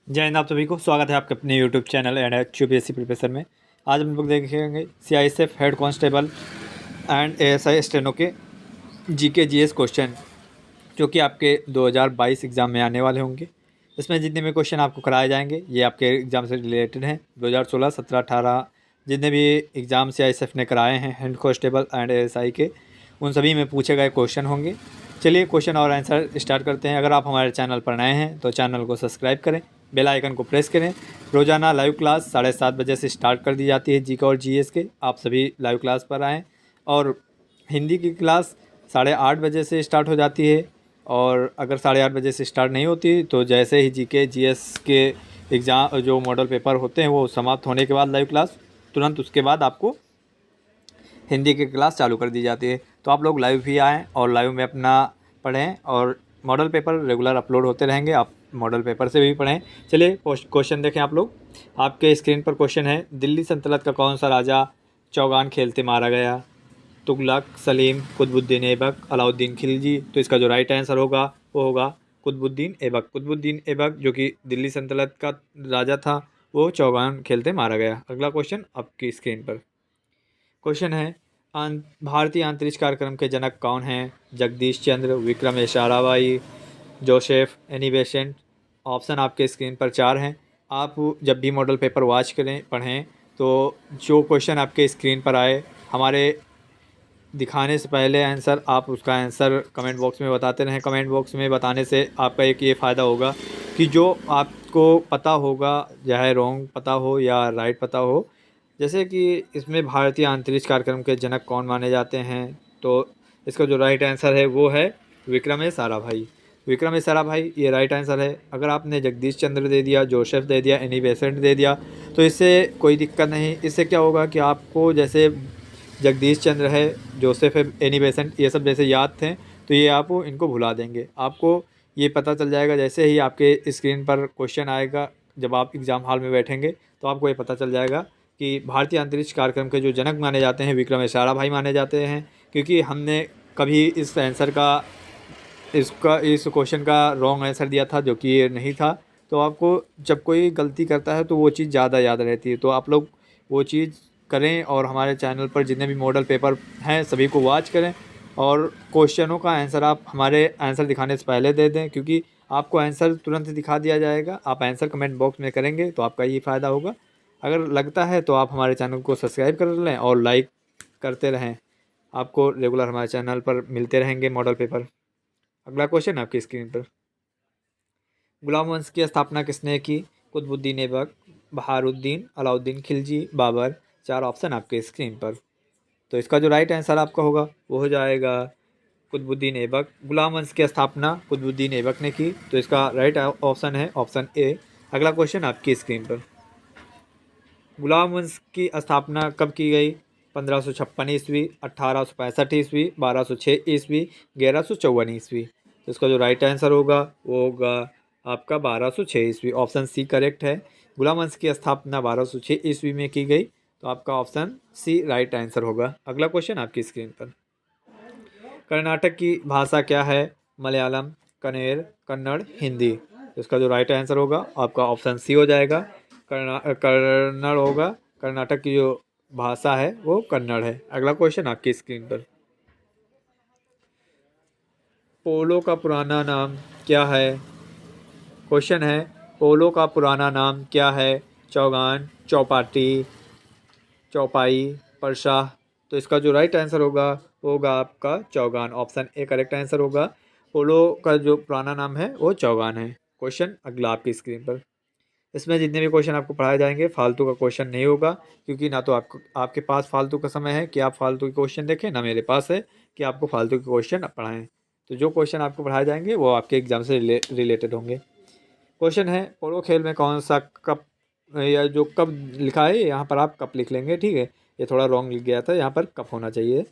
जय हिंद। आप सभी को स्वागत है आपके अपने YouTube channel and UPSC preparation में। आज हम लोग देखेंगे CISF head constable and ASI steno के जीके जीएस क्वेश्चन जो कि आपके 2022 एग्ज़ाम में आने वाले होंगे। इसमें जितने भी क्वेश्चन आपको कराए जाएंगे ये आपके एग्ज़ाम से रिलेटेड हैं। 2016, 17, 18 जितने भी एग्ज़ाम सीआईएसएफ ने कराए हैं हेड कांस्टेबल एंड एएसआई के, उन सभी में पूछे गए क्वेश्चन होंगे। चलिए क्वेश्चन और आंसर स्टार्ट करते हैं। अगर आप हमारे चैनल पर नए हैं तो चैनल को सब्सक्राइब करें, बेल आइकन को प्रेस करें। रोज़ाना लाइव क्लास 7:30 बजे से स्टार्ट कर दी जाती है जीके और जीएस के। आप सभी लाइव क्लास पर आएँ। और हिंदी की क्लास 8:30 बजे से स्टार्ट हो जाती है। और अगर 8:30 बजे से स्टार्ट नहीं होती तो जैसे ही जीके जीएस के एग्ज़ाम जो मॉडल पेपर होते हैं वो समाप्त होने के बाद लाइव क्लास तुरंत उसके बाद आपको हिंदी की क्लास चालू कर दी जाती है। तो आप लोग लाइव भी आएँ और लाइव में अपना पढ़ें और मॉडल पेपर रेगुलर अपलोड होते रहेंगे, आप मॉडल पेपर से भी पढ़ें। चलिए क्वेश्चन देखें आप लोग। आपके स्क्रीन पर क्वेश्चन है, दिल्ली सल्तनत का कौन सा राजा चौगान खेलते मारा गया? तुगलक, सलीम, कुतुबुद्दीन ऐबक, अलाउद्दीन खिलजी। तो इसका जो राइट आंसर होगा वो होगा कुतुबुद्दीन ऐबक। कुतुबुद्दीन ऐबक जो कि दिल्ली सल्तनत का राजा था, वो चौगान खेलते मारा गया। अगला क्वेश्चन आपकी स्क्रीन पर क्वेश्चन है, भारतीय अंतरिक्ष कार्यक्रम के जनक कौन हैं? Jagdish Chandra, Vikram Sarabhai, Joseph, Annie Besant. Option आपके स्क्रीन पर 4 हैं। आप जब भी मॉडल पेपर वॉच करें पढ़ें तो जो क्वेश्चन आपके स्क्रीन पर आए हमारे दिखाने से पहले आंसर आप उसका आंसर कमेंट बॉक्स में बताते रहें। कमेंट बॉक्स में बताने से आपका एक ये फ़ायदा होगा कि जो आपको पता होगा, चाहे रॉन्ग पता हो या राइट पता हो, जैसे कि इसमें भारतीय अंतरिक्ष कार्यक्रम के जनक कौन माने जाते हैं, तो इसका जो राइट आंसर है वो है विक्रम साराभाई। विक्रम साराभाई ये राइट आंसर है। अगर आपने जगदीश चंद्र दे दिया, जोसेफ दे दिया, एनी बेसेंट दे दिया तो इससे कोई दिक्कत नहीं। इससे क्या होगा कि आपको जैसे जगदीश चंद्र है, जोसेफ है, एनी बेसेंट, ये सब जैसे याद थे तो ये आप इनको भुला देंगे। आपको ये पता चल जाएगा जैसे ही आपके स्क्रीन पर क्वेश्चन आएगा, जब आप एग्ज़ाम हॉल में बैठेंगे तो आपको ये पता चल जाएगा कि भारतीय अंतरिक्ष कार्यक्रम के जो जनक माने जाते हैं विक्रम साराभाई माने जाते हैं। क्योंकि हमने कभी इस आंसर का इस क्वेश्चन का रॉन्ग आंसर दिया था जो कि ये नहीं था। तो आपको जब कोई गलती करता है तो वो चीज़ ज़्यादा याद रहती है। तो आप लोग वो चीज़ करें और हमारे चैनल पर जितने भी मॉडल पेपर हैं सभी को वॉच करें और क्वेश्चनों का आंसर आप हमारे आंसर दिखाने से पहले दे दें, क्योंकि आपको आंसर तुरंत दिखा दिया जाएगा। आप आंसर कमेंट बॉक्स में करेंगे तो आपका ये फ़ायदा होगा। अगर लगता है तो आप हमारे चैनल को सब्सक्राइब कर लें और लाइक करते रहें। आपको रेगुलर हमारे चैनल पर मिलते रहेंगे मॉडल पेपर। अगला क्वेश्चन आपकी स्क्रीन पर, गुलाम वंश की स्थापना किसने की? कुतुबुद्दीन ऐबक, बहारुद्दीन, अलाउद्दीन खिलजी, बाबर। 4 ऑप्शन आपके स्क्रीन पर। तो इसका जो राइट आंसर आपका होगा वो हो जाएगा कुतुबुद्दीन ऐबक। गुलाम वंश की स्थापना कुतुबुद्दीन ऐबक ने की, तो इसका राइट ऑप्शन है ऑप्शन ए। अगला क्वेश्चन आपकी स्क्रीन पर, गुलाम वंश की स्थापना कब की गई? 1556 ईस्वी, 1865 ईस्वी, 1206 ईस्वी, 1154 ईस्वी। तो इसका जो राइट आंसर होगा वो होगा आपका 1206 ईस्वी। ऑप्शन सी करेक्ट है। गुलाम वंश की स्थापना 1206 ईस्वी में की गई, तो आपका ऑप्शन सी राइट आंसर होगा। अगला क्वेश्चन आपकी स्क्रीन पर, कर्नाटक की भाषा क्या है? मलयालम, कन्नड़, कन्नड़, हिंदी। तो इसका जो राइट आंसर होगा आपका ऑप्शन सी हो जाएगा, कन्नड़ होगा। कर्नाटक की जो भाषा है वो कन्नड़ है। अगला क्वेश्चन आपकी स्क्रीन पर, पोलो का पुराना नाम क्या है? क्वेश्चन है, पोलो का पुराना नाम क्या है? चौगान, चौपाटी, चौपाई, परशाह। तो इसका जो राइट आंसर होगा वो होगा आपका Chaugan. Option A correct answer होगा। पोलो का जो पुराना नाम है वो चौगान है। क्वेश्चन अगला आपकी स्क्रीन पर, इसमें जितने भी क्वेश्चन आपको पढ़ाए जाएंगे फालतू का क्वेश्चन नहीं होगा, क्योंकि ना तो आपके पास फालतू का समय है कि आप फालतू के क्वेश्चन देखें, ना मेरे पास है कि आपको फालतू के क्वेश्चन पढ़ाएं। तो जो क्वेश्चन आपको पढ़ाए जाएंगे वो आपके एग्जाम से रिलेटेड होंगे। क्वेश्चन है, पोलो खेल में कौन सा कप, या जो कप लिखा है यहाँ पर आप कप लिख लेंगे, ठीक है। ये थोड़ा रॉन्ग लिख गया था, यहाँ पर कप होना चाहिए,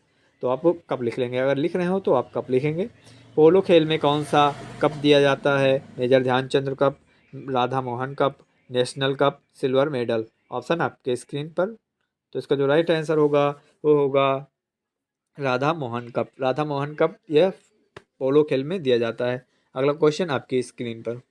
तो आप कप लिख लेंगे। अगर लिख रहे हो तो आप कप लिखेंगे। पोलो खेल में कौन सा कप दिया जाता है? Major Dhyanchandra cup, Radha Mohan cup, national cup, silver medal. Option आपके स्क्रीन पर। तो इसका जो राइट आंसर होगा वो होगा राधा मोहन कप। राधा मोहन कप यह पोलो खेल में दिया जाता है। अगला क्वेश्चन आपकी स्क्रीन पर,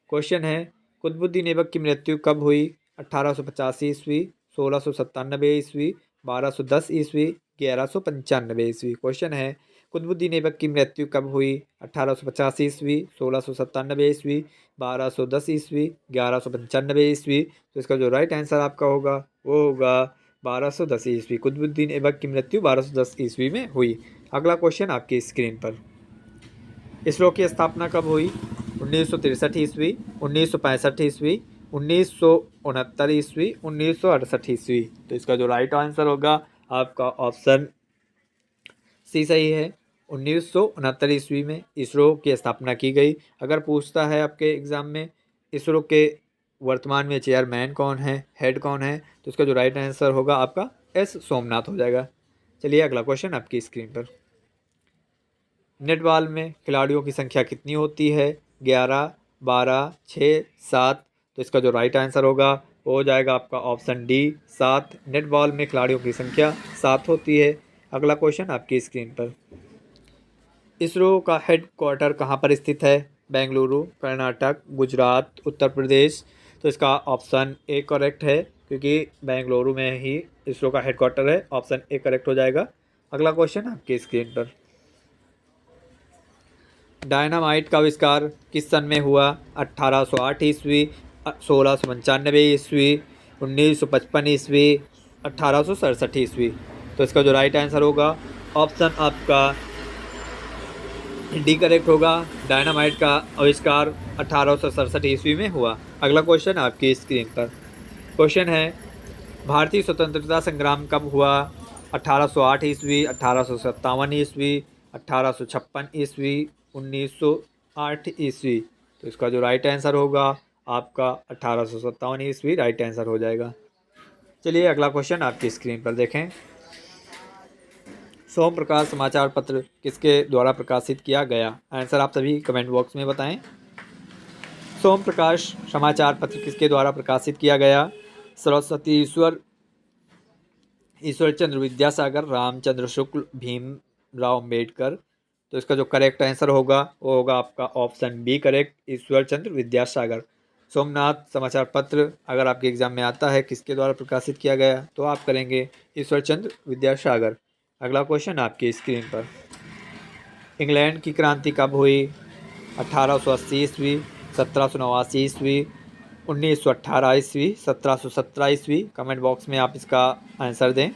क्वेश्चन है, कुतुबुद्दीन ऐबक की मृत्यु कब हुई? 1885 ईस्वी, 1697 ईस्वी, 1210 ईस्वी, 1195 ईस्वी। क्वेश्चन है कुतुबुद्दीन ऐबक की मृत्यु कब हुई? 1885 ईस्वी, 1697 ईस्वी, 1210 ईस्वी, 1195 ईस्वी। तो इसका जो राइट आंसर आपका होगा वो होगा 1210 ईस्वी। कुतुबुद्दीन ऐबक की मृत्यु 1210 ईस्वी में हुई। अगला क्वेश्चन आपकी स्क्रीन पर, इसरो की स्थापना कब हुई? 1963 ईस्वी, 1965 ईस्वी, 1969 ईस्वी, 1968 ईस्वी। तो इसका जो राइट आंसर होगा आपका ऑप्शन सी सही है। 1969 ईस्वी में इसरो की स्थापना की गई। अगर पूछता है आपके एग्जाम में इसरो के वर्तमान में चेयरमैन कौन है, हेड कौन है, तो इसका जो राइट आंसर होगा आपका एस सोमनाथ हो जाएगा। चलिए अगला क्वेश्चन आपकी स्क्रीन पर, नेटबॉल में खिलाड़ियों की संख्या कितनी होती है? 11, 12, 6, 7। तो इसका जो राइट आंसर होगा वो हो जाएगा आपका ऑप्शन डी 7। नेटबॉल में खिलाड़ियों की संख्या 7 होती है। अगला क्वेश्चन आपकी स्क्रीन पर, इसरो का हेड क्वार्टर कहाँ पर स्थित है? बेंगलुरु, कर्नाटक, गुजरात, उत्तर प्रदेश। तो इसका ऑप्शन ए करेक्ट है, क्योंकि बेंगलुरु में ही इसरो का हेड क्वार्टर है। ऑप्शन ए करेक्ट हो जाएगा। अगला क्वेश्चन आपकी स्क्रीन पर, डायनामाइट का आविष्कार किस सन में हुआ? 1808 ईस्वी, 1695 ईस्वी, 1955 ईस्वी, 1867 ईस्वी। तो इसका जो राइट आंसर होगा ऑप्शन आपका डी करेक्ट होगा। डायनामाइट का आविष्कार 1867 ईस्वी में हुआ। अगला क्वेश्चन आपकी स्क्रीन पर, क्वेश्चन है भारतीय स्वतंत्रता संग्राम कब हुआ? 1808 ईस्वी, 1857 ईस्वी, 1856 ईस्वी, 1908 ईस्वी। तो इसका जो राइट आंसर होगा आपका 1857 ईस्वी राइट आंसर हो जाएगा। चलिए अगला क्वेश्चन आपकी स्क्रीन पर देखें, सोम प्रकाश समाचार पत्र किसके द्वारा प्रकाशित किया गया? आंसर आप सभी कमेंट बॉक्स में बताएं। सोम प्रकाश समाचार पत्र किसके द्वारा प्रकाशित किया गया? सरस्वती ईश्वर चंद्र विद्यासागर, रामचंद्र शुक्ल, भीमराव अम्बेडकर। तो इसका जो करेक्ट आंसर होगा वो होगा आपका option B correct, Ishwar Chandra Vidyasagar. Somnath समाचार पत्र अगर आपके एग्जाम में आता है किसके द्वारा प्रकाशित किया गया, तो आप करेंगे ईश्वर चंद्र विद्यासागर। अगला क्वेश्चन आपकी स्क्रीन पर, इंग्लैंड की क्रांति कब हुई? 1880 ईस्वी, 1789 ईस्वी, 1918 ईस्वी, 1717 ईस्वी। कमेंट बॉक्स में आप इसका आंसर दें।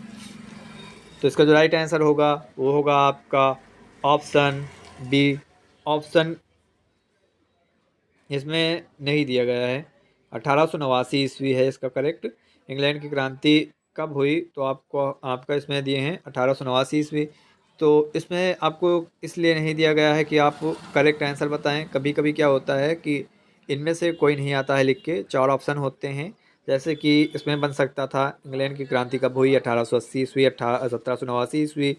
तो इसका जो राइट आंसर होगा वो होगा आपका ऑप्शन बी। ऑप्शन इसमें नहीं दिया गया है, 1889 ईस्वी है इसका करेक्ट। इंग्लैंड की क्रांति कब हुई, तो आपको आपका इसमें दिए हैं 1889 ईस्वी। तो इसमें आपको इसलिए नहीं दिया गया है कि आप करेक्ट आंसर बताएं। कभी कभी क्या होता है कि इनमें से कोई नहीं आता है लिख के, 4 ऑप्शन होते हैं। जैसे कि इसमें बन सकता था इंग्लैंड की क्रांति कब हुई, 1880 ईस्वी, 1789 ईस्वी,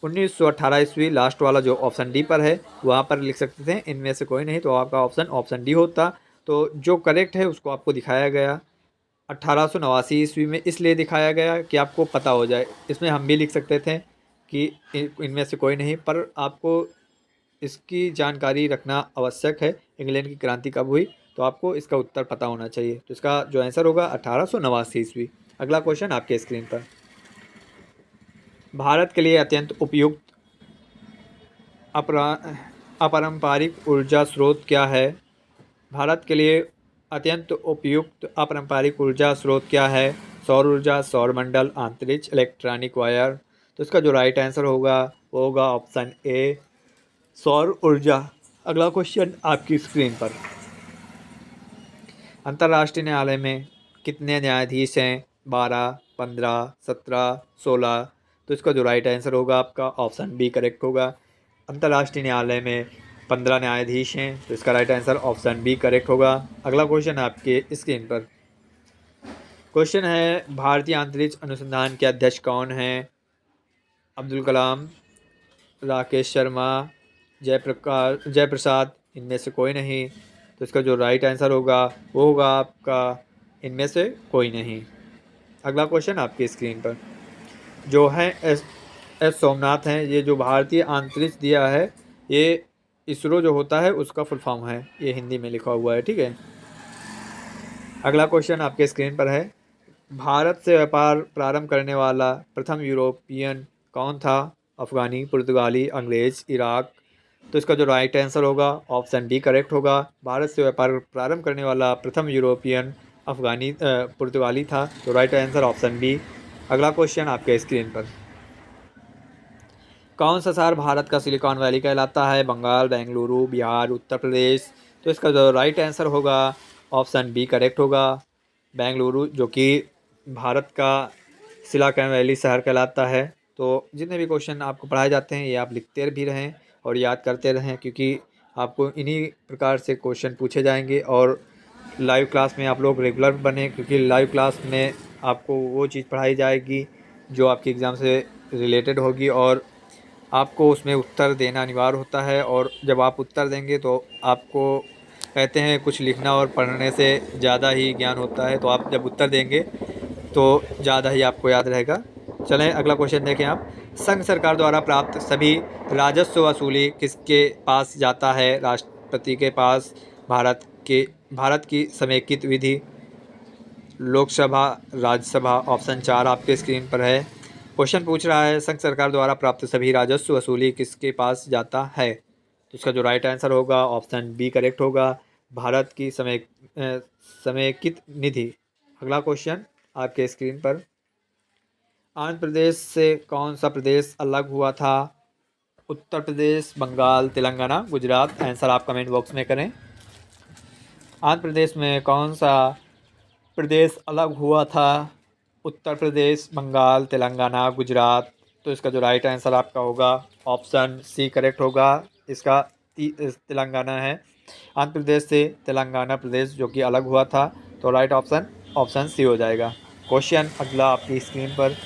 1918 ईस्वी। लास्ट वाला जो ऑप्शन डी पर है वहाँ पर लिख सकते थे इनमें से कोई नहीं, तो आपका ऑप्शन डी होता। तो जो करेक्ट है उसको आपको दिखाया गया 1889 ईस्वी में, इसलिए दिखाया गया कि आपको पता हो जाए। इसमें हम भी लिख सकते थे कि इनमें से कोई नहीं, पर आपको इसकी जानकारी रखना आवश्यक है। इंग्लैंड की क्रांति कब हुई, तो आपको इसका उत्तर पता होना चाहिए। तो इसका जो आंसर होगा 1889 ईस्वी। अगला क्वेश्चन आपके स्क्रीन पर, भारत के लिए अत्यंत उपयुक्त अपारंपरिक ऊर्जा स्रोत क्या है? भारत के लिए अत्यंत उपयुक्त अपारंपरिक ऊर्जा स्रोत क्या है? सौर ऊर्जा, सौर मंडल, अंतरिक्ष, इलेक्ट्रॉनिक वायर। तो इसका जो राइट आंसर होगा वो होगा ऑप्शन ए सौर ऊर्जा। अगला क्वेश्चन आपकी स्क्रीन पर, अंतर्राष्ट्रीय न्यायालय में कितने न्यायाधीश हैं? 12, 15, 17, 16। तो इसका जो राइट आंसर होगा आपका ऑप्शन बी करेक्ट होगा। अंतर्राष्ट्रीय न्यायालय में 15 न्यायाधीश हैं, तो इसका right answer option B correct होगा। अगला क्वेश्चन आपके स्क्रीन पर, क्वेश्चन है भारतीय अंतरिक्ष अनुसंधान के अध्यक्ष कौन हैं? अब्दुल कलाम, राकेश शर्मा, जयप्रसाद, इनमें से कोई नहीं। तो इसका जो राइट आंसर होगा वो होगा आपका इनमें से कोई नहीं। अगला क्वेश्चन आपकी स्क्रीन पर, जो है एस सोमनाथ हैं, ये जो भारतीय अंतरिक्ष दिया है ये इसरो जो होता है उसका फुल फॉर्म है, ये हिंदी में लिखा हुआ है, ठीक है। अगला क्वेश्चन आपके स्क्रीन पर है, भारत से व्यापार प्रारंभ करने वाला प्रथम यूरोपियन कौन था? अफगानी, पुर्तगाली, अंग्रेज, इराक। तो इसका जो राइट आंसर होगा ऑप्शन डी करेक्ट होगा। भारत से व्यापार प्रारंभ करने वाला प्रथम यूरोपियन पुर्तगाली था। तो राइट आंसर ऑप्शन बी। अगला क्वेश्चन आपके स्क्रीन पर, कौन सा शहर भारत का सिलिकॉन वैली कहलाता है? बंगाल, बेंगलुरु, बिहार, उत्तर प्रदेश। तो इसका जो राइट आंसर होगा ऑप्शन बी करेक्ट होगा, बेंगलुरु, जो कि भारत का सिलिकॉन वैली शहर कहलाता है। तो जितने भी क्वेश्चन आपको पढ़ाए जाते हैं ये आप लिखते भी रहें और याद करते रहें, क्योंकि आपको इन्हीं प्रकार से क्वेश्चन पूछे जाएंगे। और लाइव क्लास में आप लोग रेगुलर बने, क्योंकि लाइव क्लास में आपको वो चीज़ पढ़ाई जाएगी जो आपके एग्ज़ाम से रिलेटेड होगी और आपको उसमें उत्तर देना अनिवार्य होता है। और जब आप उत्तर देंगे तो आपको कहते हैं कुछ लिखना और पढ़ने से ज़्यादा ही ज्ञान होता है, तो आप जब उत्तर देंगे तो ज़्यादा ही आपको याद रहेगा। चलें अगला क्वेश्चन देखें आप, संघ सरकार द्वारा प्राप्त सभी राजस्व वसूली किसके पास जाता है? राष्ट्रपति के पास, भारत की समेकित विधि, लोकसभा, राज्यसभा। ऑप्शन 4 आपके स्क्रीन पर है। क्वेश्चन पूछ रहा है, संघ सरकार द्वारा प्राप्त सभी राजस्व वसूली किसके पास जाता है? तो इसका जो राइट आंसर होगा ऑप्शन बी करेक्ट होगा, भारत की समेकित निधि। अगला क्वेश्चन आपके स्क्रीन पर, आंध्र प्रदेश से कौन सा प्रदेश अलग हुआ था? उत्तर प्रदेश, बंगाल, तेलंगाना, गुजरात। आंसर आप कमेंट बॉक्स में करें। आंध्र प्रदेश में कौन सा प्रदेश अलग हुआ था? उत्तर प्रदेश, बंगाल, तेलंगाना, गुजरात। तो इसका जो राइट आंसर आपका होगा ऑप्शन सी करेक्ट होगा। इसका तेलंगाना है। आंध्र प्रदेश से तेलंगाना प्रदेश जो कि अलग हुआ था। तो राइट ऑप्शन ऑप्शन सी हो जाएगा। क्वेश्चन अगला आपकी स्क्रीन पर,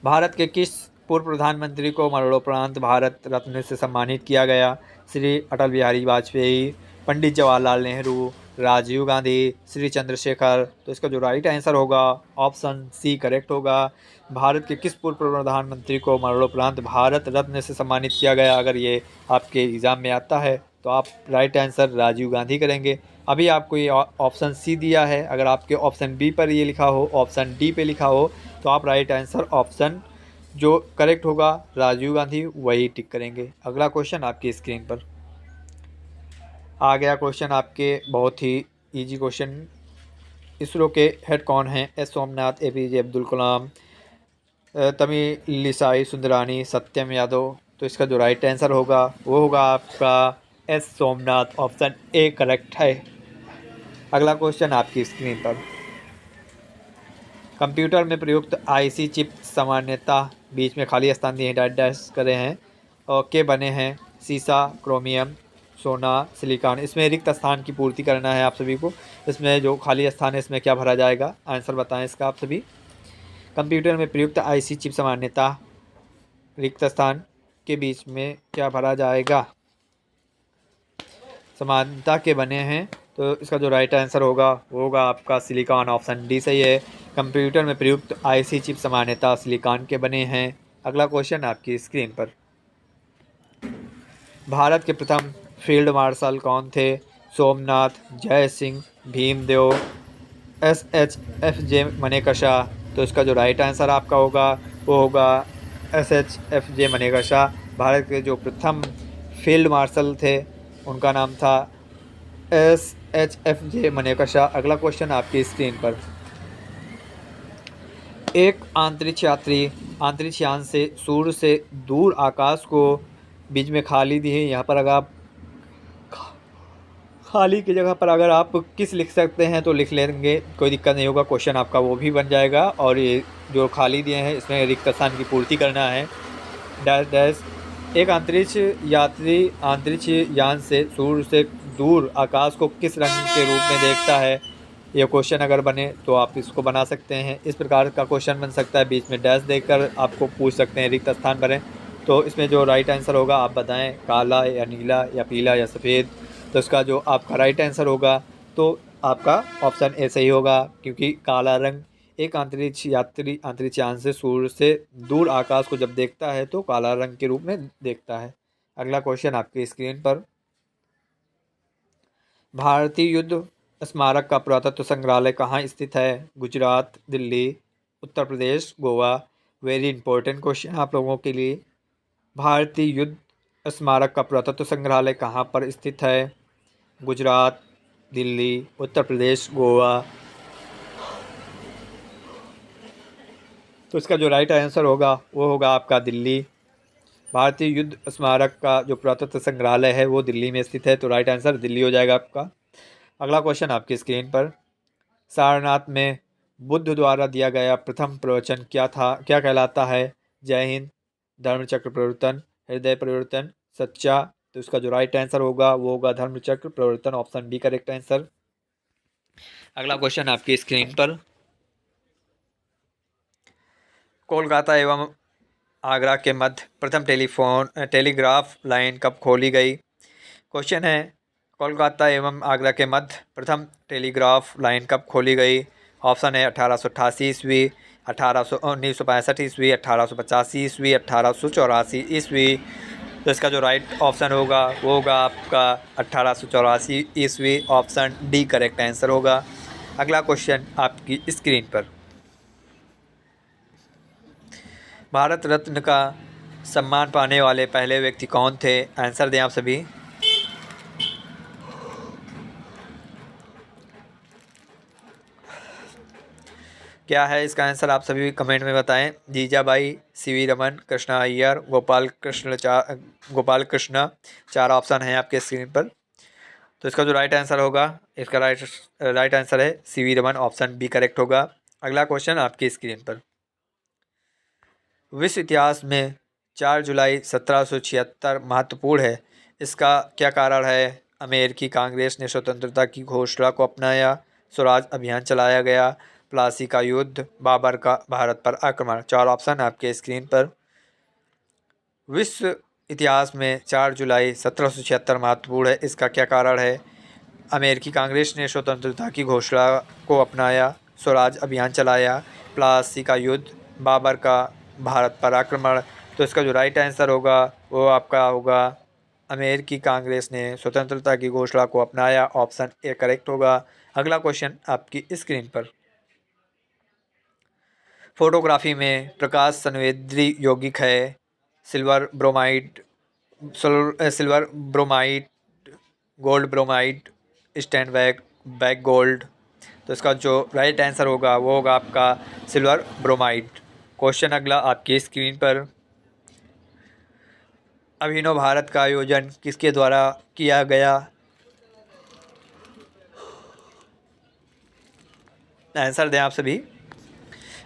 भारत के किस पूर्व प्रधानमंत्री को मरणोपरांत भारत रत्न से सम्मानित किया गया? श्री अटल बिहारी वाजपेयी, पंडित जवाहरलाल नेहरू, राजीव गांधी, श्री चंद्रशेखर। तो इसका जो राइट आंसर होगा ऑप्शन सी करेक्ट होगा। भारत के किस पूर्व प्रधानमंत्री को मरणोपरांत भारत रत्न से सम्मानित किया गया? अगर ये आपके एग्ज़ाम में आता है तो आप राइट आंसर राजीव गांधी करेंगे। अभी आपको ये ऑप्शन सी दिया है, अगर आपके ऑप्शन बी पर ये लिखा हो, ऑप्शन डी पे लिखा हो, तो आप राइट आंसर ऑप्शन जो करेक्ट होगा राजीव गांधी वही टिक करेंगे। अगला क्वेश्चन आपकी स्क्रीन पर आ गया। क्वेश्चन आपके बहुत ही इजी क्वेश्चन, इसरो के हेड कौन हैं? एस सोमनाथ, एपीजे अब्दुल कलाम, तमिलिसाई सुंदरानी, सत्यम यादव। तो इसका जो राइट आंसर होगा वो होगा आपका S Somnath, option A correct है। अगला क्वेश्चन आपकी स्क्रीन पर, कंप्यूटर में प्रयुक्त आईसी चिप सामान्यतः बीच में खाली स्थान दिए डैश डैश करे हैं और के बने हैं? सीसा, क्रोमियम, सोना, सिलिकॉन। इसमें रिक्त स्थान की पूर्ति करना है आप सभी को। इसमें जो खाली स्थान है इसमें क्या भरा जाएगा? आंसर बताएं इसका आप सभी। कंप्यूटर में प्रयुक्त आईसी चिप सामान्यतः रिक्त स्थान के बीच में क्या भरा जाएगा? समानता के बने हैं। तो इसका जो राइट आंसर होगा वो होगा आपका सिलिकॉन, ऑप्शन डी सही है। कंप्यूटर में प्रयुक्त आईसी चिप सामान्यतः सिलिकॉन के बने हैं। अगला क्वेश्चन आपकी स्क्रीन पर, भारत के प्रथम फील्ड मार्शल कौन थे? सोमनाथ, जय सिंह, भीमदेव, SHFJ मनेकशा। तो इसका जो राइट आंसर आपका होगा वो होगा SHFJ मनेकशा। भारत के जो प्रथम फील्ड मार्शल थे उनका नाम था SHFJ मनेकशा। अगला क्वेश्चन आपकी स्क्रीन पर, एक अंतरिक्ष यात्री अंतरिक्ष यान से सूर्य से दूर आकाश को बीच में खाली दी है। यहाँ पर अगर आप खाली की जगह पर अगर आप किस लिख सकते हैं तो लिख लेंगे, कोई दिक्कत नहीं होगा, क्वेश्चन आपका वो भी बन जाएगा। और ये जो खाली दिए हैं इसमें रिक्त स्थान की पूर्ति करना है। डैश डैश, एक अंतरिक्ष यात्री अंतरिक्ष यान से सूर्य से दूर आकाश को किस रंग के रूप में देखता है? ये क्वेश्चन अगर बने तो आप इसको बना सकते हैं। इस प्रकार का क्वेश्चन बन सकता है, बीच में डैश देकर आपको पूछ सकते हैं रिक्त स्थान भरें। तो इसमें जो राइट आंसर होगा आप बताएं, काला या नीला या पीला या सफ़ेद। तो इसका जो आपका राइट आंसर होगा तो आपका ऑप्शन ए सही होगा, क्योंकि काला रंग एक अंतरिक्ष यात्री अंतरिक्ष यान से सूर्य से दूर आकाश को जब देखता है तो काला रंग के रूप में देखता है। अगला क्वेश्चन आपकी स्क्रीन पर, भारतीय युद्ध स्मारक का पुरातत्व संग्रहालय कहाँ स्थित है? Gujarat, Delhi, Uttar Pradesh, Goa. Very important question आप लोगों के लिए। भारतीय युद्ध स्मारक का पुरातत्व संग्रहालय कहाँ पर स्थित है? गुजरात, दिल्ली, उत्तर प्रदेश, गोवा। तो इसका जो राइट आंसर होगा वो होगा आपका दिल्ली। भारतीय युद्ध स्मारक का जो पुरातत्व संग्रहालय है वो दिल्ली में स्थित है, तो राइट आंसर दिल्ली हो जाएगा आपका। अगला क्वेश्चन आपकी स्क्रीन पर। सारनाथ में बुद्ध द्वारा दिया गया प्रथम प्रवचन क्या था, क्या कहलाता है? जय हिंद, धर्मचक्र प्रवर्तन, हृदय परिवर्तन, सच्चा। तो इसका जो राइट आंसर होगा वो होगा धर्मचक्र प्रवर्तन, ऑप्शन बी करेक्ट आंसर। अगला क्वेश्चन आपकी स्क्रीन पर। कोलकाता एवं आगरा के मध्य प्रथम टेलीग्राफ लाइन कब खोली गई? क्वेश्चन है कोलकाता एवं आगरा के मध्य प्रथम टेलीग्राफ लाइन कब खोली गई? ऑप्शन है 1888 ईस्वी, 1965 ईस्वी, 1885 ईस्वी, 1884 ईस्वी। तो इसका जो राइट ऑप्शन होगा वो होगा आपका 1884 ईस्वी, ऑप्शन डी करेक्ट आंसर होगा। अगला क्वेश्चन आपकी स्क्रीन पर। भारत रत्न का सम्मान पाने वाले पहले व्यक्ति कौन थे? आंसर दें आप सभी। क्या है इसका आंसर, आप सभी कमेंट में बताएं। जीजाबाई, सीवी रमन, कृष्णा अय्यर, गोपाल कृष्ण। चार ऑप्शन हैं आपके स्क्रीन पर। तो इसका जो राइट आंसर होगा, इसका राइट आंसर है CV Raman, option B correct होगा। अगला क्वेश्चन आपकी स्क्रीन पर। विश्व इतिहास में 4 जुलाई 1776 महत्वपूर्ण है, इसका क्या कारण है? अमेरिकी कांग्रेस ने स्वतंत्रता की घोषणा को अपनाया, स्वराज अभियान चलाया गया, प्लासी का युद्ध, बाबर का भारत पर आक्रमण। चार ऑप्शन आपके स्क्रीन पर। विश्व इतिहास में 4 जुलाई 1776 महत्वपूर्ण है, इसका क्या कारण है? अमेरिकी कांग्रेस ने स्वतंत्रता की घोषणा को अपनाया, स्वराज अभियान चलाया, प्लासी का युद्ध, बाबर का भारत पर आक्रमण। तो इसका जो राइट आंसर होगा वो आपका होगा अमेरिकी कांग्रेस ने स्वतंत्रता की घोषणा को अपनाया, ऑप्शन ए करेक्ट होगा। अगला क्वेश्चन आपकी स्क्रीन पर। फोटोग्राफी में प्रकाश संवेदी यौगिक है? Silver bromide, silver bromide, gold bromide, stand back gold. तो इसका जो राइट आंसर होगा वो होगा आपका सिल्वर ब्रोमाइड। क्वेश्चन अगला आपकी स्क्रीन पर। अभिनव भारत का आयोजन किसके द्वारा किया गया? आंसर दें आप सभी।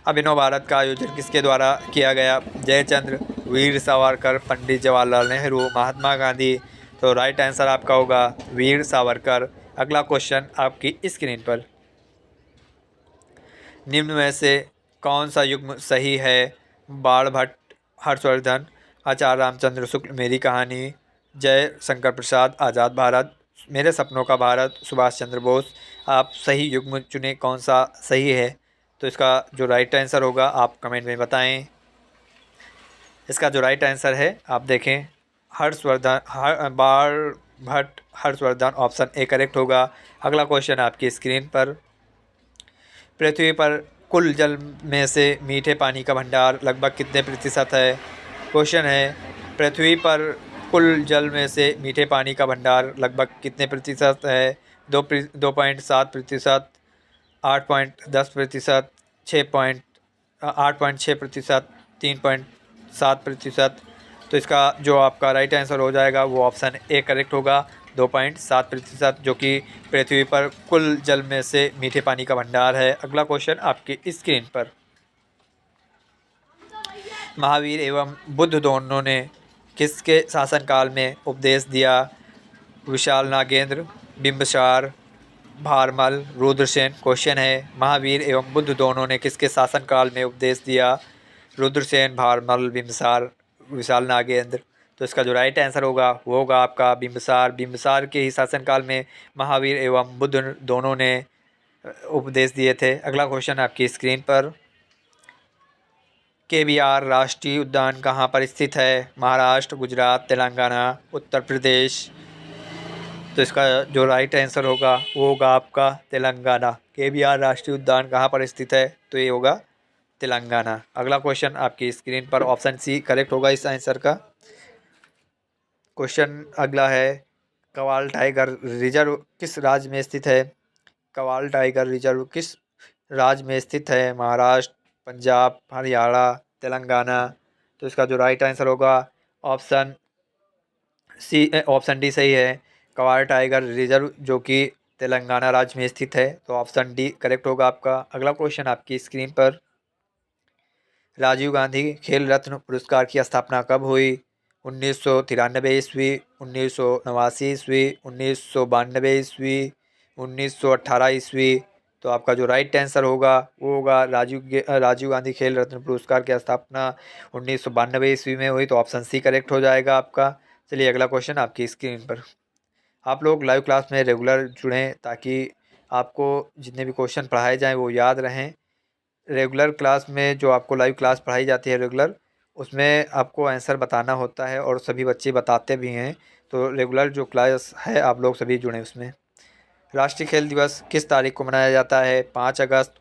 अभिनव भारत का आयोजन किसके द्वारा किया गया? जयचंद्र, वीर सावरकर, पंडित जवाहरलाल नेहरू, महात्मा गांधी। तो राइट आंसर आपका होगा वीर सावरकर। अगला क्वेश्चन आपकी स्क्रीन पर। निम्न में से कौन सा युग्म सही है? बाण भट्ट, हर्षवर्धन, आचार्य रामचंद्र शुक्ल, मेरी कहानी, जय शंकर प्रसाद, आज़ाद भारत, मेरे सपनों का भारत, सुभाष चंद्र बोस। आप सही युग्म चुने, कौन सा सही है? तो इसका जो राइट आंसर होगा आप कमेंट में बताएं। इसका जो राइट आंसर है आप देखें, हर्षवर्धन, बाण Bhatt, Harshvardhan, option A correct होगा। अगला क्वेश्चन आपकी स्क्रीन पर। पृथ्वी पर कुल जल में से मीठे पानी का भंडार लगभग कितने प्रतिशत है? क्वेश्चन है पृथ्वी पर कुल जल में से मीठे पानी का भंडार लगभग कितने प्रतिशत है? 2.7%, 8.10%, 8.6%, 3.7%। तो इसका जो आपका राइट आंसर हो जाएगा वो ऑप्शन ए करेक्ट होगा, 2.7%, जो कि पृथ्वी पर कुल जल में से मीठे पानी का भंडार है। अगला क्वेश्चन आपकी स्क्रीन पर। महावीर एवं बुद्ध दोनों ने किसके शासनकाल में उपदेश दिया? विशाल नागेंद्र, बिंबिसार, भारमल, रुद्रसेन। क्वेश्चन है महावीर एवं बुद्ध दोनों ने किसके शासनकाल में उपदेश दिया? रुद्रसेन, भारमल, बिंबिसार, विशाल नागेंद्र। तो इसका जो राइट आंसर होगा वो होगा आपका बिंबिसार के ही शासनकाल में महावीर एवं बुद्ध दोनों ने उपदेश दिए थे। अगला क्वेश्चन आपकी स्क्रीन पर। KBR राष्ट्रीय उद्यान कहाँ पर स्थित है? महाराष्ट्र, गुजरात, तेलंगाना, उत्तर प्रदेश। तो इसका जो राइट आंसर होगा वो होगा आपका तेलंगाना। KBR राष्ट्रीय उद्यान कहाँ पर स्थित है? तो ये होगा तेलंगाना। अगला क्वेश्चन आपकी स्क्रीन पर ऑप्शन सी करेक्ट होगा इस आंसर का। क्वेश्चन अगला है, कवाल टाइगर रिजर्व किस राज्य में स्थित है? कवाल टाइगर रिजर्व किस राज्य में स्थित है? महाराष्ट्र, पंजाब, हरियाणा, तेलंगाना। तो इसका जो राइट आंसर होगा ऑप्शन सी, ऑप्शन डी सही है। कवाल टाइगर रिजर्व जो कि तेलंगाना राज्य में स्थित है, तो ऑप्शन डी करेक्ट होगा आपका। अगला क्वेश्चन आपकी स्क्रीन पर, राजीव गांधी खेल रत्न पुरस्कार की स्थापना कब हुई? 1993 ईस्वी, 1989 ईस्वी, 1992 ईस्वी, 1918 ईस्वी। तो आपका जो राइट आंसर होगा वो होगा राजीव गांधी खेल रत्न पुरस्कार की स्थापना 1992 ईस्वी में हुई, तो ऑप्शन सी करेक्ट हो जाएगा आपका। चलिए अगला क्वेश्चन आपकी स्क्रीन पर। आप लोग लाइव क्लास में रेगुलर जुड़ें ताकि आपको जितने भी क्वेश्चन पढ़ाए जाएँ वो याद रहें। रेगुलर क्लास में जो आपको लाइव क्लास पढ़ाई जाती है रेगुलर, उसमें आपको आंसर बताना होता है और सभी बच्चे बताते भी हैं। तो रेगुलर जो क्लास है आप लोग सभी जुड़ें उसमें। राष्ट्रीय खेल दिवस किस तारीख को मनाया जाता है? 5 अगस्त,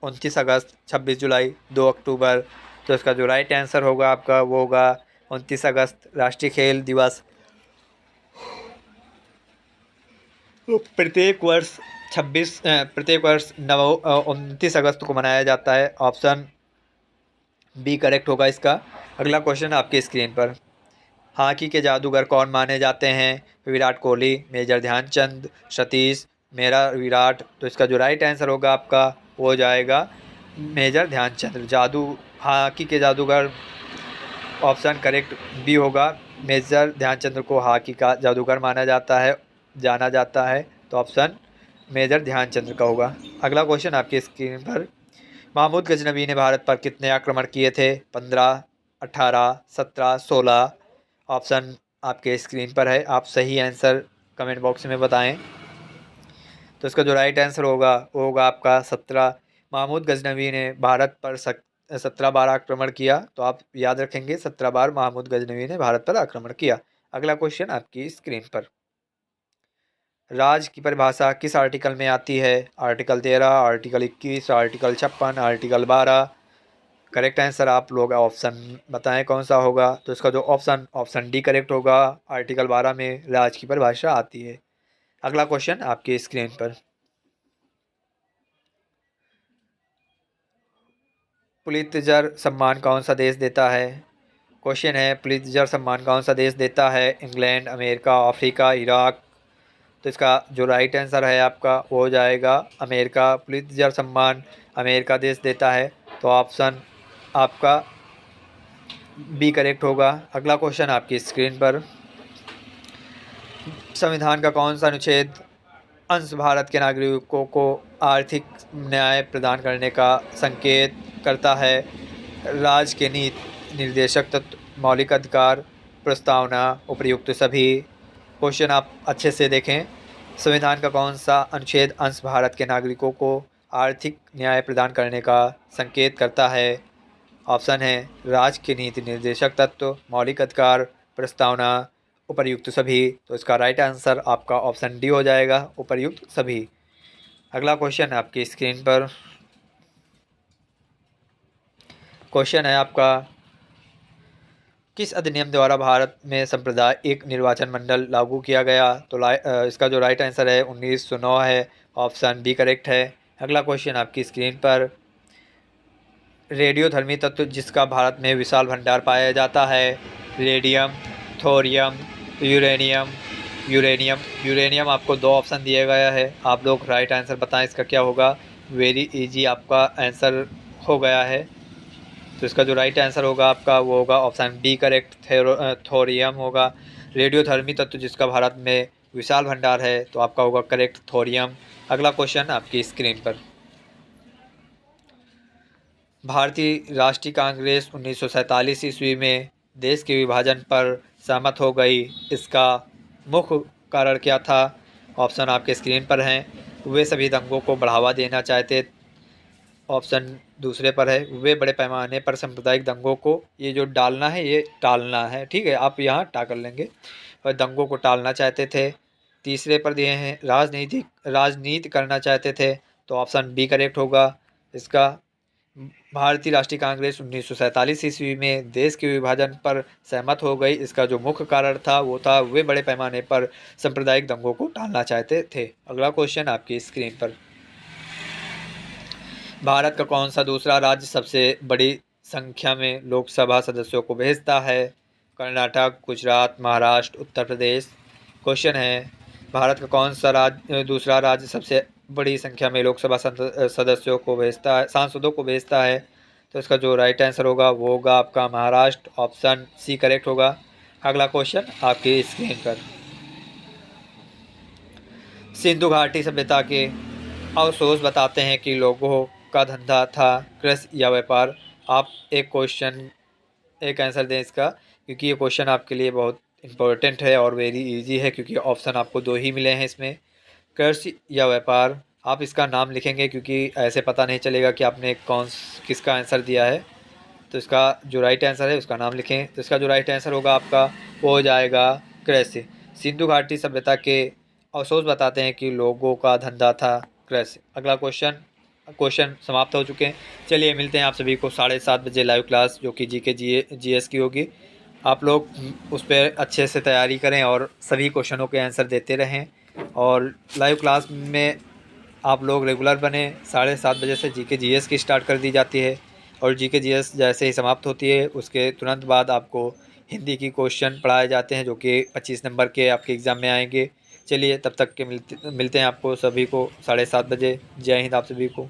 29 अगस्त, 26 जुलाई, 2 अक्टूबर। तो इसका जो राइट आंसर होगा आपका वो होगा 29 अगस्त, राष्ट्रीय खेल दिवस। तो प्रत्येक वर्ष 29 अगस्त को मनाया जाता है। ऑप्शन बी करेक्ट होगा इसका। अगला क्वेश्चन आपके स्क्रीन पर, हॉकी के जादूगर कौन माने जाते हैं? विराट कोहली, मेजर ध्यानचंद, सतीश, मेरा विराट। तो इसका जो राइट आंसर होगा आपका वो हो जाएगा मेजर ध्यानचंद। हॉकी के जादूगर ऑप्शन करेक्ट बी होगा। मेजर ध्यानचंद को हॉकी का जादूगर माना जाता है, जाना जाता है, तो ऑप्शन मेजर ध्यानचंद का होगा। अगला क्वेश्चन आपकी स्क्रीन पर, महमूद गजनवी ने भारत पर कितने आक्रमण किए थे? 15, 18, 17, 16। ऑप्शन आपके स्क्रीन पर है, आप सही आंसर कमेंट बॉक्स में बताएं। तो इसका जो राइट आंसर होगा वो होगा आपका 17। महमूद गजनवी ने भारत पर 17 बार आक्रमण किया, तो आप याद रखेंगे 17 बार महमूद गजनवी ने भारत पर आक्रमण किया। अगला क्वेश्चन आपकी स्क्रीन पर, राज की परिभाषा किस आर्टिकल में आती है? Article 13, article 21, article 56, article 12। Correct answer आप लोग ऑप्शन बताएं कौन सा होगा। तो इसका जो ऑप्शन डी करेक्ट होगा। आर्टिकल 12 में राज की परिभाषा आती है। अगला क्वेश्चन आपकी स्क्रीन पर, पुलित्जर सम्मान कौन सा देश देता है? क्वेश्चन है, पुलित्जर सम्मान कौन सा देश देता है? England, America, Africa, Iraq. तो इसका जो राइट आंसर है आपका वो हो जाएगा अमेरिका। पुलित्जर सम्मान अमेरिका देश देता है, तो ऑप्शन आपका बी करेक्ट होगा। अगला क्वेश्चन आपकी स्क्रीन पर, संविधान का कौन सा अनुच्छेद अंश भारत के नागरिकों को आर्थिक न्याय प्रदान करने का संकेत करता है? राज्य के नीति निर्देशक तत्व, मौलिक अधिकार, प्रस्तावना, उपर्युक्त सभी। क्वेश्चन आप अच्छे से देखें, संविधान का कौन सा अनुच्छेद अंश भारत के नागरिकों को आर्थिक न्याय प्रदान करने का संकेत करता है? ऑप्शन है राज्य के नीति निर्देशक तत्व, मौलिक अधिकार, प्रस्तावना, उपर्युक्त सभी। तो इसका राइट आंसर आपका ऑप्शन डी हो जाएगा, उपर्युक्त सभी। अगला क्वेश्चन आपकी स्क्रीन पर, क्वेश्चन है आपका, किस अधिनियम द्वारा भारत में सांप्रदायिक निर्वाचन मंडल लागू किया गया? तो इसका जो राइट आंसर है 1909 है। ऑप्शन बी करेक्ट है। अगला क्वेश्चन आपकी स्क्रीन पर, रेडियोधर्मी तत्व जिसका भारत में विशाल भंडार पाया जाता है? Radium, thorium, uranium. यूरेनियम आपको 2 ऑप्शन दिया गया है, आप लोग राइट आंसर बताएं इसका क्या होगा। वेरी इजी आपका आंसर हो गया है। तो इसका जो राइट आंसर होगा आपका वो होगा ऑप्शन बी करेक्ट, थोरियम होगा। रेडियोधर्मी तत्व जिसका भारत में विशाल भंडार है, तो आपका होगा करेक्ट थोरियम। अगला क्वेश्चन आपकी स्क्रीन पर, भारतीय राष्ट्रीय कांग्रेस 1947 ईस्वी में देश के विभाजन पर सहमत हो गई, इसका मुख्य कारण क्या था? ऑप्शन आपके स्क्रीन पर हैं। वे सभी दंगों को बढ़ावा देना चाहते, ऑप्शन दूसरे पर है वे बड़े पैमाने पर सांप्रदायिक दंगों को, ये जो डालना है ये टालना है, ठीक है, आप यहाँ टा कर लेंगे, और दंगों को टालना चाहते थे। तीसरे पर दिए हैं राजनीति करना चाहते थे, तो ऑप्शन बी करेक्ट होगा इसका। भारतीय राष्ट्रीय कांग्रेस 1947 ईस्वी में देश के विभाजन पर सहमत हो गई। इसका जो मुख्य कारण था वो था वे बड़े पैमाने पर सांप्रदायिक दंगों को टालना चाहते थे। अगला क्वेश्चन आपकी स्क्रीन पर। भारत का कौन सा दूसरा राज्य सबसे बड़ी संख्या में लोकसभा सदस्यों को भेजता है? कर्नाटक, गुजरात, महाराष्ट्र, उत्तर प्रदेश। क्वेश्चन है भारत का कौन सा दूसरा राज्य सबसे बड़ी संख्या में लोकसभा सदस्यों को भेजता है, सांसदों को भेजता है? तो इसका जो राइट आंसर होगा वो होगा आपका महाराष्ट्र, ऑप्शन सी करेक्ट होगा। अगला क्वेश्चन आपकी स्क्रीन पर। सिंधु घाटी सभ्यता के अवशेष बताते हैं कि लोगों का धंधा था कृषि या व्यापार। आप एक आंसर दें इसका, क्योंकि ये क्वेश्चन आपके लिए बहुत इंपॉर्टेंट है और वेरी इजी है, क्योंकि ऑप्शन आपको दो ही मिले हैं इसमें, कृषि या व्यापार। आप इसका नाम लिखेंगे क्योंकि ऐसे पता नहीं चलेगा कि आपने किसका आंसर दिया है। तो इसका जो राइट आंसर है उसका नाम लिखें। तो इसका जो राइट आंसर होगा आपका वो हो जाएगा कृषि। सिंधु घाटी सभ्यता के अवशेष बताते हैं कि लोगों का धंधा था कृषि। अगला क्वेश्चन समाप्त हो चुके हैं। चलिए मिलते हैं आप सभी को 7:30 बजे लाइव क्लास, जो कि जीके जीएस की होगी। आप लोग उस पर अच्छे से तैयारी करें और सभी क्वेश्चनों के आंसर देते रहें। और लाइव क्लास में आप लोग रेगुलर बने। 7:30 बजे से जीके जीएस की स्टार्ट कर दी जाती है, और जीके जीएस जैसे ही समाप्त होती है उसके तुरंत बाद आपको हिंदी की क्वेश्चन पढ़ाए जाते हैं, जो कि 25 नंबर के आपके एग्ज़ाम में आएंगे। चलिए तब तक के मिलते हैं आपको सभी को 7:30 बजे। जय हिंद आप सभी को।